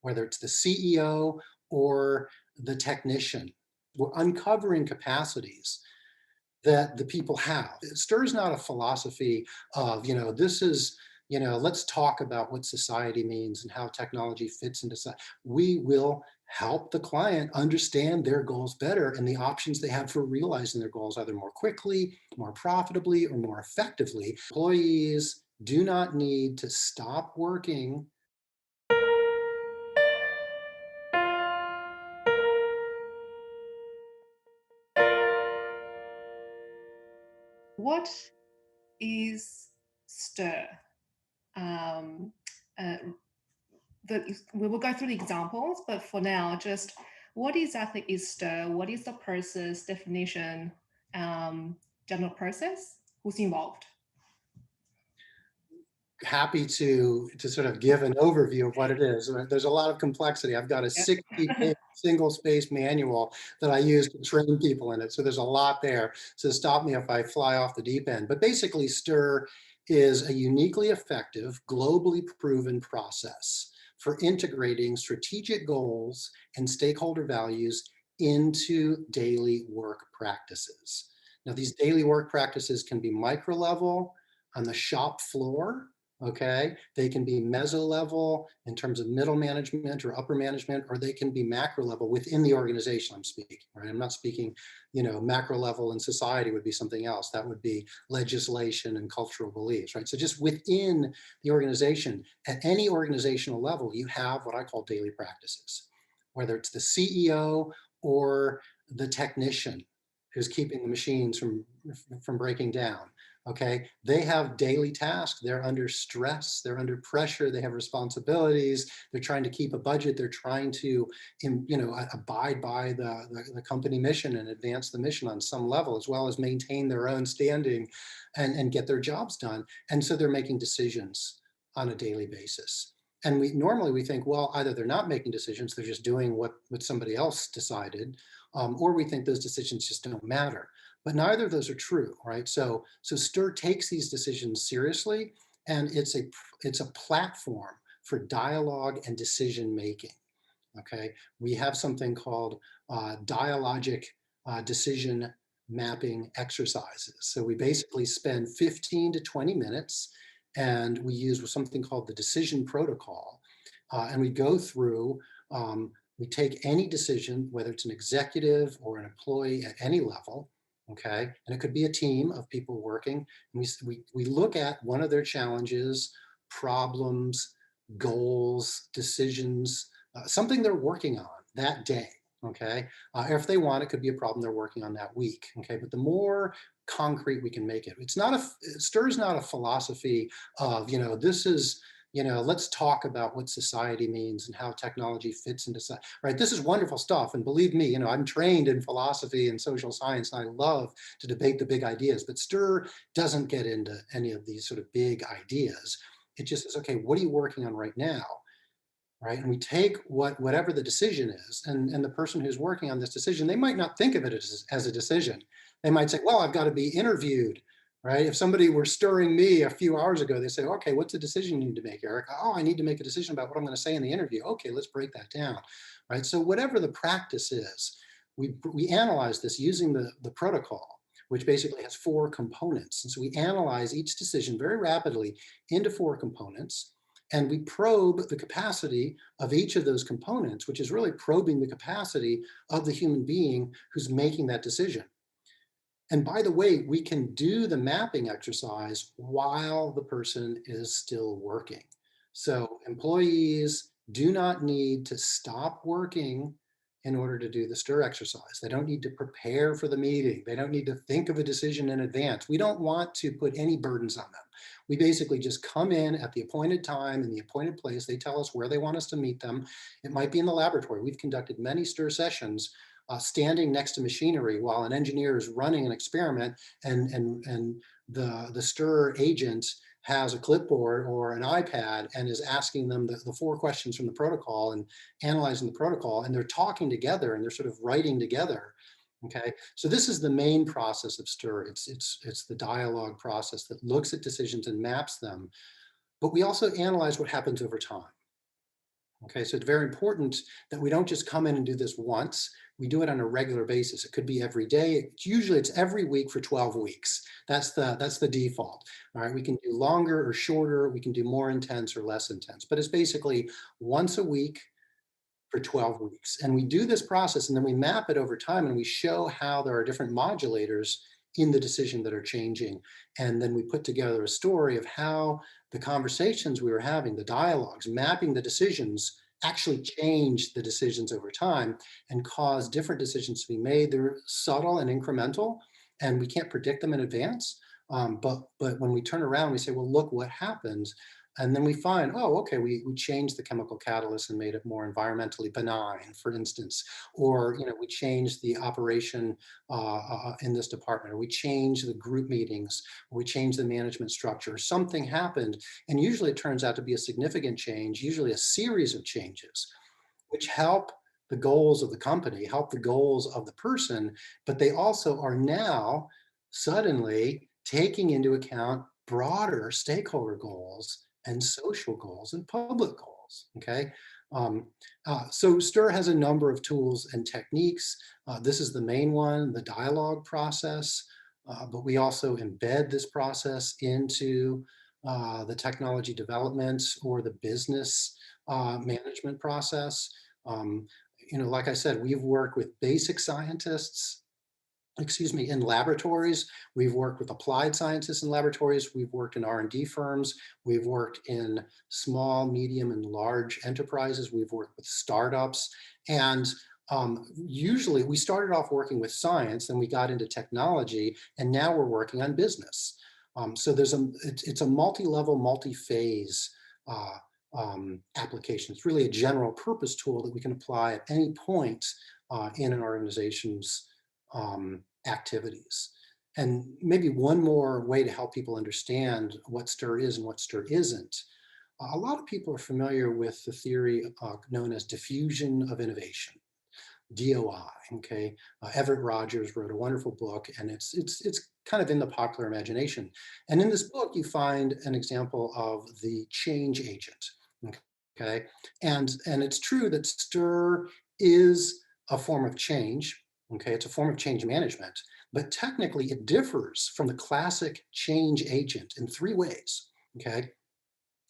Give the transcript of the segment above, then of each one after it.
whether it's the CEO or the technician. We're uncovering capacities that the people have. STIR is not a philosophy of, this is, let's talk about what society means and how technology fits into society. We will help the client understand their goals better and the options they have for realizing their goals, either more quickly, more profitably, or more effectively. Employees do not need to stop working. What is STIR? Um, uh, we will go through the examples, but for now, just what exactly is STIR? What is the process, definition, general process? Who's involved? Happy to sort of give an overview of what it is. There's a lot of complexity. I've got a Yeah. 60-page single-space manual that I use to train people in it. So there's a lot there. So stop me if I fly off the deep end. But basically, STIR is a uniquely effective, globally proven process for integrating strategic goals and stakeholder values into daily work practices. Now, these daily work practices can be micro level on the shop floor. Okay, they can be meso level in terms of middle management or upper management, or they can be macro level within the organization. I'm speaking, right? I'm not speaking, macro level in society would be something else. That would be legislation and cultural beliefs, right? So just within the organization, at any organizational level, you have what I call daily practices, whether it's the CEO or the technician who's keeping the machines from breaking down. Okay, they have daily tasks, they're under stress, they're under pressure, they have responsibilities, they're trying to keep a budget, they're trying to abide by the company mission and advance the mission on some level, as well as maintain their own standing and get their jobs done. And so they're making decisions on a daily basis. And we think, well, either they're not making decisions, they're just doing what somebody else decided, or we think those decisions just don't matter. But neither of those are true, right? So STIR takes these decisions seriously, and it's a platform for dialogue and decision making. Okay, we have something called dialogic decision mapping exercises. So we basically spend 15 to 20 minutes, and we use something called the decision protocol, and we go through. We take any decision, whether it's an executive or an employee at any level, okay? And it could be a team of people working. And we look at one of their challenges, problems, goals, decisions, something they're working on that day, okay? If they want, it could be a problem they're working on that week, okay? But the more concrete we can make it. STIR is not a philosophy of, this is, let's talk about what society means and how technology fits into society, right? This is wonderful stuff. And believe me, I'm trained in philosophy and social science, and I love to debate the big ideas, but STIR doesn't get into any of these sort of big ideas. It just says, okay, what are you working on right now? Right? And we take whatever the decision is, and the person who's working on this decision, they might not think of it as a decision. They might say, well, I've got to be interviewed, right? If somebody were stirring me a few hours ago, they say, okay, what's the decision you need to make, Eric? Oh, I need to make a decision about what I'm going to say in the interview. Okay, let's break that down, right? So whatever the practice is, we analyze this using the protocol, which basically has 4 components. And so we analyze each decision very rapidly into 4 components. And we probe the capacity of each of those components, which is really probing the capacity of the human being who's making that decision. And by the way, we can do the mapping exercise while the person is still working. So employees do not need to stop working in order to do the STIR exercise. They don't need to prepare for the meeting. They don't need to think of a decision in advance. We don't want to put any burdens on them. We basically just come in at the appointed time in the appointed place. They tell us where they want us to meet them. It might be in the laboratory. We've conducted many STIR sessions standing next to machinery while an engineer is running an experiment, and the STIR agent has a clipboard or an iPad and is asking them the 4 questions from the protocol and analyzing the protocol, and they're talking together and they're sort of writing together. Okay, so this is the main process of STIR. It's the dialogue process that looks at decisions and maps them, but we also analyze what happens over time. Okay, so it's very important that we don't just come in and do this once. We do it on a regular basis. It could be every day. It's every week for 12 weeks. That's the default. All right, we can do longer or shorter. We can do more intense or less intense, but it's basically once a week for 12 weeks. And we do this process and then we map it over time and we show how there are different modulators in the decision that are changing. And then we put together a story of how the conversations we were having, the dialogues, mapping the decisions actually changed the decisions over time and caused different decisions to be made. They're subtle and incremental, and we can't predict them in advance. But when we turn around, we say, well, look what happened. And then we find, oh, okay, we changed the chemical catalyst and made it more environmentally benign, for instance, or we changed the operation in this department, or we changed the group meetings, or we changed the management structure, or something happened. And usually it turns out to be a significant change, usually a series of changes, which help the goals of the company, help the goals of the person, but they also are now suddenly taking into account broader stakeholder goals and social goals and public goals, okay? So STIR has a number of tools and techniques. This is the main one, the dialogue process, but we also embed this process into the technology development or the business management process. Um, like I said, we've worked with basic scientists, in laboratories. We've worked with applied scientists in laboratories. We've worked in R&D firms. We've worked in small, medium, and large enterprises. We've worked with startups. And usually we started off working with science, then we got into technology, and now we're working on business. So it's a multi-level, multi-phase application. It's really a general purpose tool that we can apply at any point in an organization's activities. And maybe one more way to help people understand what STIR is and what STIR isn't. A lot of people are familiar with the theory known as diffusion of innovation, DOI. Okay, Everett Rogers wrote a wonderful book, and it's kind of in the popular imagination. And in this book, you find an example of the change agent. Okay, and it's true that STIR is a form of change. Okay, it's a form of change management, but technically it differs from the classic change agent in three ways. Okay,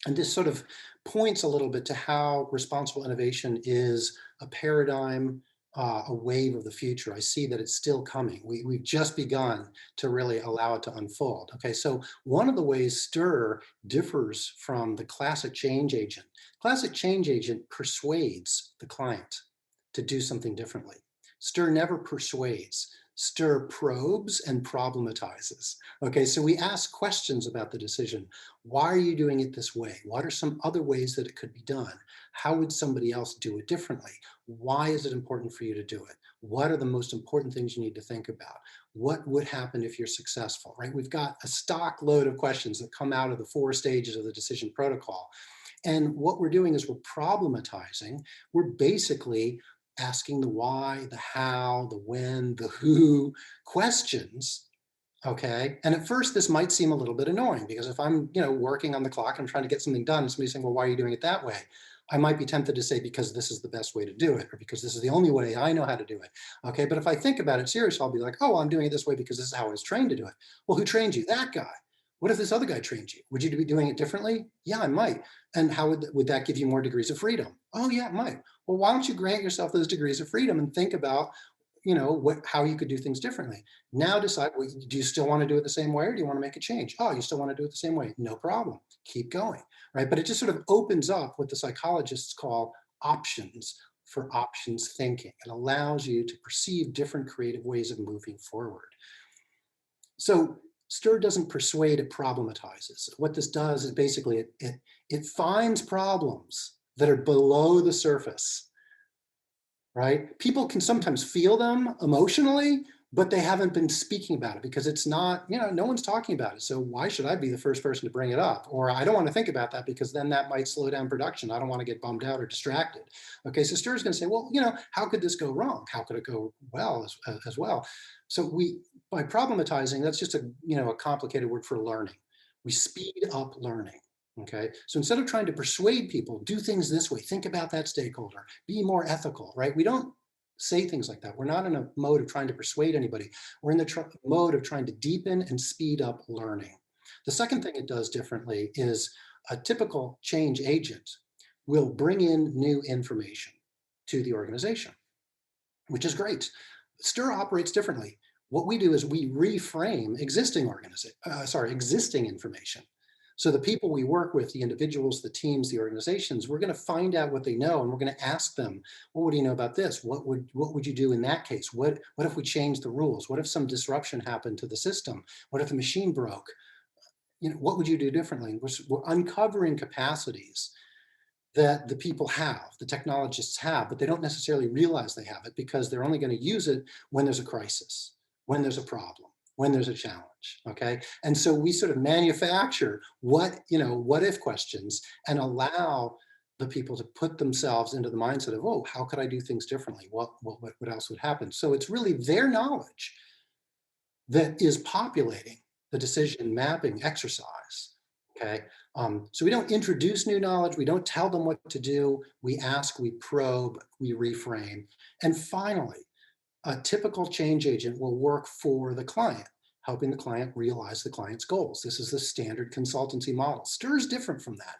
and this sort of points a little bit to how responsible innovation is a paradigm, a wave of the future. I see that it's still coming. We've just begun to really allow it to unfold. Okay, so one of the ways STIR differs from the classic change agent. Classic change agent persuades the client to do something differently. STIR never persuades. STIR probes and problematizes. Okay, so we ask questions about the decision. Why are you doing it this way? What are some other ways that it could be done? How would somebody else do it differently? Why is it important for you to do it? What are the most important things you need to think about? What would happen if you're successful, right? We've got a stock load of questions that come out of the 4 stages of the decision protocol. And what we're doing is we're problematizing. We're basically asking the why, the how, the when, the who questions. Okay, and at first this might seem a little bit annoying because if I'm, working on the clock, I'm trying to get something done, and somebody's saying, well, why are you doing it that way? I might be tempted to say because this is the best way to do it, or because this is the only way I know how to do it. Okay, but if I think about it seriously, I'll be like, oh, I'm doing it this way because this is how I was trained to do it. Well, who trained you? That guy. What if this other guy trained you? Would you be doing it differently? Yeah, I might. And how would that give you more degrees of freedom? Oh, yeah, it might. Well, why don't you grant yourself those degrees of freedom and think about, how you could do things differently. Now decide, well, do you still want to do it the same way, or do you want to make a change? Oh, you still want to do it the same way? No problem. Keep going, right? But it just sort of opens up what the psychologists call options for options thinking. It allows you to perceive different creative ways of moving forward. So STIR doesn't persuade, it problematizes. What this does is basically it finds problems that are below the surface, right? People can sometimes feel them emotionally, but they haven't been speaking about it because it's not, no one's talking about it. So why should I be the first person to bring it up? Or I don't want to think about that because then that might slow down production. I don't want to get bummed out or distracted. Okay, so STIR is going to say, well, how could this go wrong? How could it go well as well? So by problematizing, that's just a complicated word for learning. We speed up learning. Okay, so instead of trying to persuade people, do things this way, think about that stakeholder, be more ethical, right? We don't say things like that. We're not in a mode of trying to persuade anybody. We're in the mode of trying to deepen and speed up learning. The second thing it does differently is a typical change agent will bring in new information to the organization, which is great. STIR operates differently. What we do is we reframe existing information. So the people we work with, the individuals, the teams, the organizations, we're going to find out what they know, and we're going to ask them, well, what do you know about this? What would you do in that case? What if we change the rules? What if some disruption happened to the system? What if the machine broke? What would you do differently? We're uncovering capacities that the people have, the technologists have, but they don't necessarily realize they have it because they're only going to use it when there's a crisis, when there's a problem, when there's a challenge. Okay. And so we sort of manufacture what if questions and allow the people to put themselves into the mindset of, oh, how could I do things differently? What else would happen? So it's really their knowledge that is populating the decision mapping exercise. Okay. So we don't introduce new knowledge. We don't tell them what to do. We ask, we probe, we reframe. And finally, a typical change agent will work for the client, helping the client realize the client's goals. This is the standard consultancy model. STIR is different from that.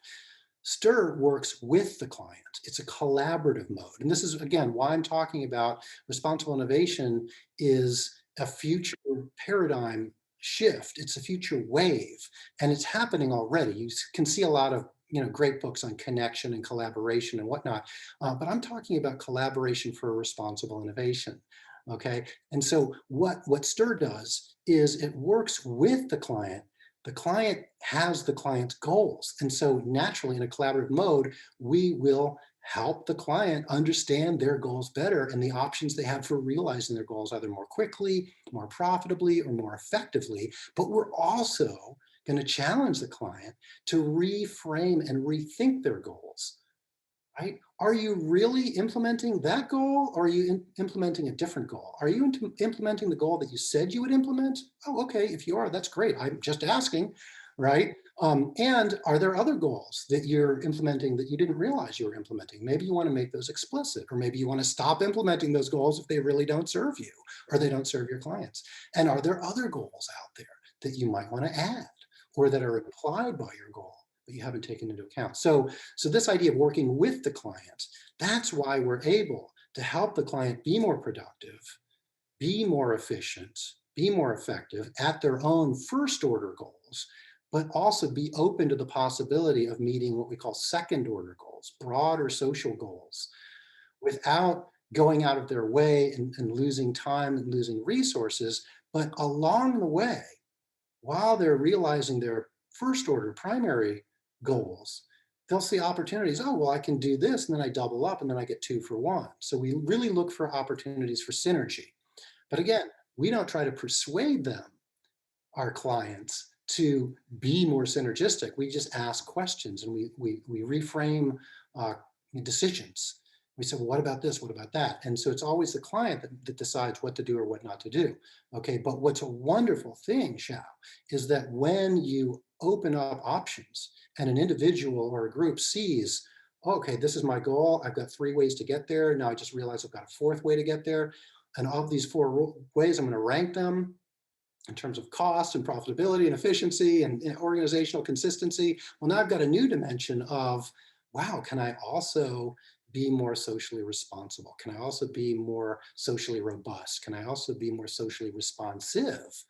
STIR works with the client. It's a collaborative mode. And this is, again, why I'm talking about responsible innovation is a future paradigm shift. It's a future wave, and it's happening already. You can see a lot of great books on connection and collaboration and whatnot, but I'm talking about collaboration for responsible innovation. Okay, and so what STIR does is it works with the client. The client has the client's goals, and so naturally, in a collaborative mode, we will help the client understand their goals better and the options they have for realizing their goals, either more quickly, more profitably, or more effectively. But we're also going to challenge the client to reframe and rethink their goals. Right? Are you really implementing that goal, or are you implementing a different goal? Are you implementing the goal that you said you would implement? Oh, okay. If you are, that's great. I'm just asking, right? And are there other goals that you're implementing that you didn't realize you were implementing? Maybe you want to make those explicit, or maybe you want to stop implementing those goals if they really don't serve you or they don't serve your clients. And are there other goals out there that you might want to add or that are implied by your goal but you haven't taken into account? So this idea of working with the client, that's why we're able to help the client be more productive, be more efficient, be more effective at their own first order goals, but also be open to the possibility of meeting what we call second order goals, broader social goals, without going out of their way and losing time and losing resources. But along the way, while they're realizing their first order primary goals, they'll see opportunities. Oh, well, I can do this, and then I double up, and then I get 2 for 1. So we really look for opportunities for synergy. But again, we don't try to persuade them, our clients, to be more synergistic. We just ask questions, and we reframe uh, decisions. We say, well, what about this? What about that? And so it's always the client that decides what to do or what not to do. Okay, but what's a wonderful thing, Xiao, is that when you open up options and an individual or a group sees, okay, this is my goal. I've got 3 ways to get there. Now I just realized I've got a 4th way to get there. And of these 4 ways, I'm going to rank them in terms of cost and profitability and efficiency and organizational consistency. Well, now I've got a new dimension of, wow, can I also be more socially responsible? Can I also be more socially robust? Can I also be more socially responsive?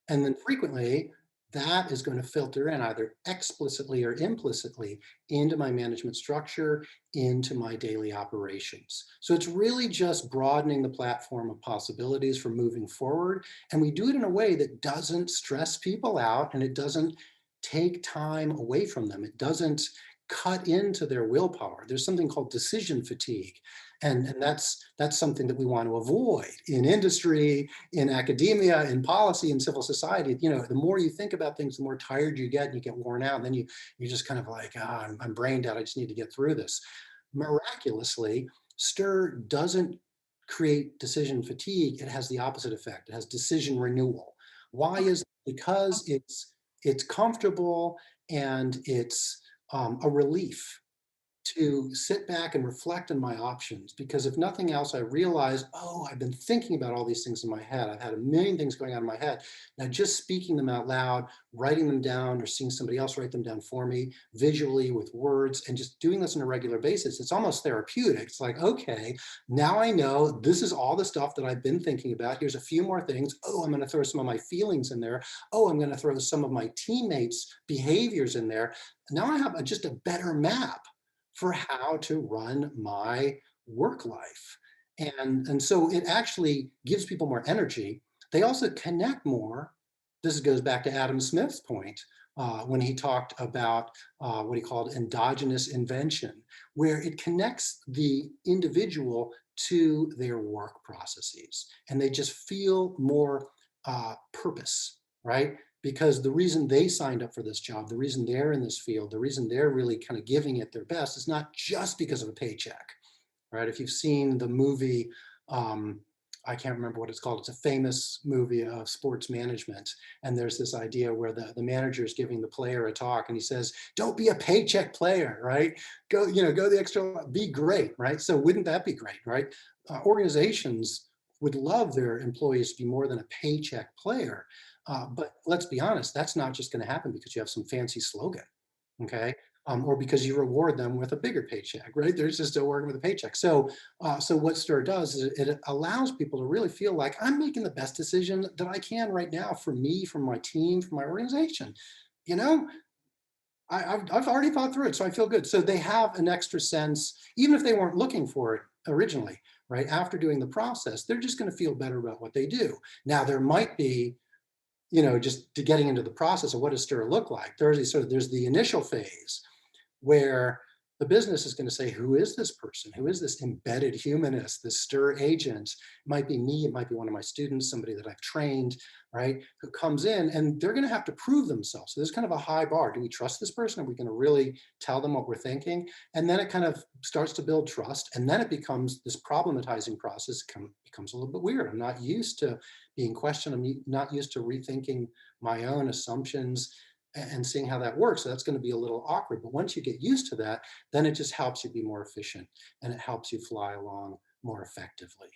And then frequently, that is going to filter in either explicitly or implicitly into my management structure, into my daily operations. So it's really just broadening the platform of possibilities for moving forward. And we do it in a way that doesn't stress people out, and it doesn't take time away from them. It doesn't cut into their willpower. There's something called decision fatigue. And that's something that we want to avoid in industry, in academia, in policy, in civil society. The more you think about things, the more tired you get, and you get worn out. And then you're just kind of like, I'm brain dead. I just need to get through this. Miraculously, STIR doesn't create decision fatigue. It has the opposite effect. It has decision renewal. Why is it? Because it's comfortable, and it's a relief to sit back and reflect on my options, because if nothing else, I realize, oh, I've been thinking about all these things in my head. I've had a million things going on in my head. Now, just speaking them out loud, writing them down, or seeing somebody else write them down for me visually with words, and just doing this on a regular basis, it's almost therapeutic. It's like, okay, now I know this is all the stuff that I've been thinking about. Here's a few more things. Oh, I'm going to throw some of my feelings in there. Oh, I'm going to throw some of my teammates' behaviors in there. Now I have just a better map for how to run my work life. And so it actually gives people more energy. They also connect more. This goes back to Adam Smith's point when he talked about what he called endogenous invention, where it connects the individual to their work processes, and they just feel more purpose, right? Because the reason they signed up for this job, the reason they're in this field, the reason they're really kind of giving it their best is not just because of a paycheck, right? If you've seen the movie, um, I can't remember what it's called. It's a famous movie of sports management. And there's this idea where the manager is giving the player a talk and he says, don't be a paycheck player, right? Go, go the extra, be great, right? So wouldn't that be great, right? Organizations would love their employees to be more than a paycheck player. But let's be honest, that's not just going to happen because you have some fancy slogan, okay? Or because you reward them with a bigger paycheck, right? They're just still working with a paycheck. So what STIR does is it allows people to really feel like I'm making the best decision that I can right now for me, for my team, for my organization. You know, I've already thought through it, so I feel good. So they have an extra sense, even if they weren't looking for it originally, right? After doing the process, they're just going to feel better about what they do. Now, there might be, just to getting into the process of what does STIR look like. There's the initial phase where the business is going to say, who is this person? Who is this embedded humanist, this STIR agent? It might be me, it might be one of my students, somebody that I've trained, right? Who comes in and they're going to have to prove themselves. So there's kind of a high bar. Do we trust this person? Are we going to really tell them what we're thinking? And then it kind of starts to build trust. And then it becomes this problematizing process becomes a little bit weird. I'm not used to being questioned. I'm not used to rethinking my own assumptions and seeing how that works. So that's going to be a little awkward. But once you get used to that, then it just helps you be more efficient and it helps you fly along more effectively.